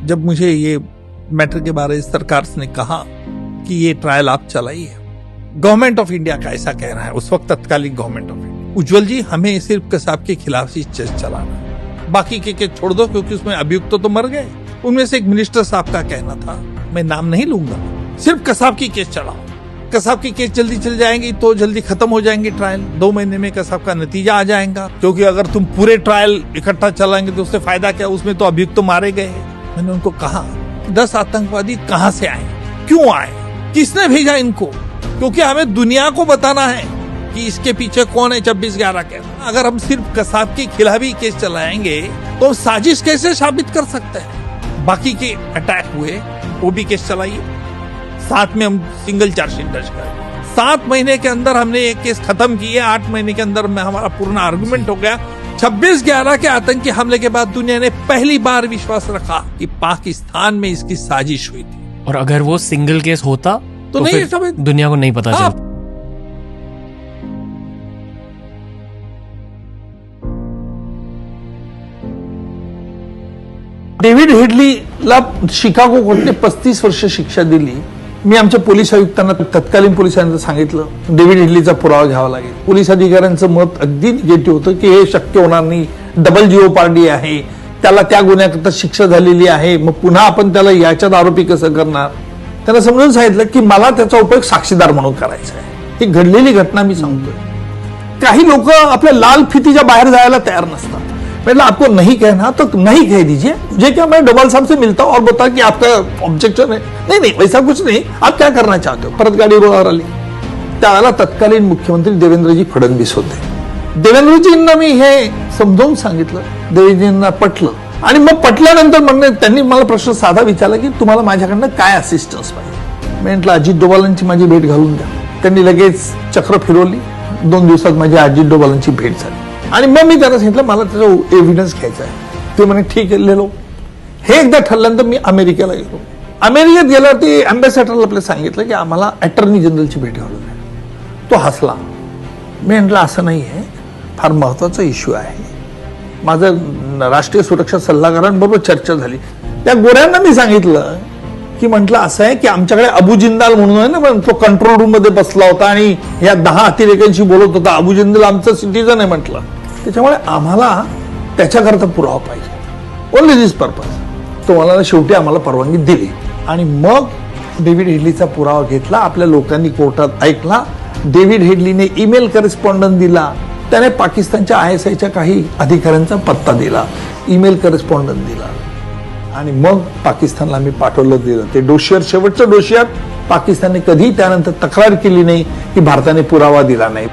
जब मुझे ये मैटर के बारे में सरकार ने कहा कि ये ट्रायल आप चलाइए, गवर्नमेंट ऑफ इंडिया का ऐसा कह रहा है, उस वक्त तत्कालीन गवर्नमेंट ऑफ इंडिया, उज्जवल जी हमें सिर्फ कसाब के खिलाफ ही केस चलाना है, बाकी के केस छोड़ दो, क्योंकि उसमें अभियुक्त तो मर गए। उनमें से एक मिनिस्टर साहब का कहना था, मैं नाम नहीं लूंगा, सिर्फ कसाब की केस चलाओ, कसाब की केस जल्दी चल जाएंगी तो जल्दी खत्म हो जाएंगी ट्रायल, 2 महीने में कसाब का नतीजा आ जाएगा, क्योंकि अगर तुम पूरे ट्रायल इकट्ठा चलाएंगे तो उससे फायदा क्या, उसमें तो अभियुक्त तो मारे गए हैं। मैंने उनको कहा 10 आतंकवादी कहां से आए, क्यों आए, किसने भेजा इनको, क्योंकि हमें दुनिया को बताना है कि इसके पीछे कौन है 26/11 के। अगर हम सिर्फ कसाब के खिलाफ ही केस चलाएंगे तो हम साजिश कैसे साबित कर सकते हैं। बाकी के अटैक हुए वो भी केस चलाइए, साथ में हम सिंगल चार्जशीट दर्ज करें। 7 महीने के अंदर हमने एक केस खत्म किए, 8 महीने के अंदर में हमारा पूर्ण आर्गुमेंट हो गया। 26/11 के आतंकी हमले के बाद दुनिया ने पहली बार विश्वास रखा कि पाकिस्तान में इसकी साजिश हुई थी। और अगर वो सिंगल केस होता तो नहीं, फिर दुनिया को नहीं पता चलता। डेव्हिड हेडलीला शिकागो कोर्टाने 35 वर्ष शिक्षा दिली। मी आमच्या पोलीस आयुक्तांना, तत्कालीन पोलिसांना सांगितलं डेव्हिड हेडलीचा पुरावा घ्यावा लागेल। पोलीस अधिकाऱ्यांचं मत अगदी निगेटिव्ह होतं की हे शक्य होणार नाही, डबल जिओपार्डी आहे, त्याला त्या गुन्ह्याकरता शिक्षा झालेली आहे, मग पुन्हा आपण त्याला याच्यात आरोपी कसं करणार। त्यांना समजून सांगितलं की मला त्याचा उपयोग साक्षीदार म्हणून करायचा आहे। ही घडलेली घटना मी सांगतोय। काही लोक आपल्या लाल फितीच्या बाहेर जायला तयार नसतात। मतलब आपको नहीं कहना तो नहीं कह दीजिए, मुझे क्या, मैं डोभाल साहब से मिलता हूं और बता कि आपका ऑब्जेक्शन है। नहीं नहीं वैसा कुछ नहीं, आप क्या करना चाहते हो। परत गाडी रोडावर आली, त्यावेळेला तत्कालीन मुख्यमंत्री देवेंद्रजी फडणवीस होते। देवेंद्रजींना मी हे समजावून सांगितलं, देवेंद्रजींना पटलं आणि मग पटल्यानंतर म्हणणे त्यांनी मला प्रश्न साधा विचारला की तुम्हाला माझ्याकडनं काय असिस्टन्स पाहिजे। मी म्हटलं अजित डोभालांची माझी भेट घालून द्या। त्यांनी लगेच चक्र फिरवली, 2 दिवसात माझी अजित डोभालांची भेट झाली आणि मग मी त्यांना सांगितलं मला त्याचा एव्हिडन्स घ्यायचा आहे। ते म्हणे ठीक आहे, ले लो। हे एकदा ठरल्यानंतर मी अमेरिकेला गेलो। अमेरिकेत गेल्यावरती अँबॅसेडरला आपल्याला सांगितलं की आम्हाला अटॉर्नी जनरलची भेट घालून द्या। तो हसला। मी म्हटलं असं नाही आहे, फार महत्वाचा इश्यू आहे, माझं राष्ट्रीय सुरक्षा सल्लागारांबरोबर चर्चा झाली। त्या गोऱ्यांना मी सांगितलं की म्हटलं असं आहे की आमच्याकडे अबू जिंदाल म्हणून आहे ना, पण तो कंट्रोल रूम मध्ये बसला होता आणि या 10 अतिरेक्यांशी बोलत होता। अबू जिंदाल आमचा सिटीजन आहे म्हटलं, त्याच्यामुळे आम्हाला त्याच्याकरता पुरावा पाहिजे, ओनली दिस पर्पज। तो मला शेवटी आम्हाला परवानगी दिली आणि मग डेव्हिड हेडलीचा पुरावा घेतला। आपल्या लोकांनी कोर्टात ऐकला। डेव्हिड हेडलीने ईमेल करेस्पॉन्डंट दिला, त्याने पाकिस्तानच्या ISIच्या काही अधिकाऱ्यांचा पत्ता दिला, ईमेल करेस्पॉन्डंट दिला आणि मग पाकिस्तानला मी पाठवलं दिलं। ते डोशियर, शेवटचं डोशियर, पाकिस्तानने कधी त्यानंतर तक्रार केली नाही की भारताने पुरावा दिला नाही।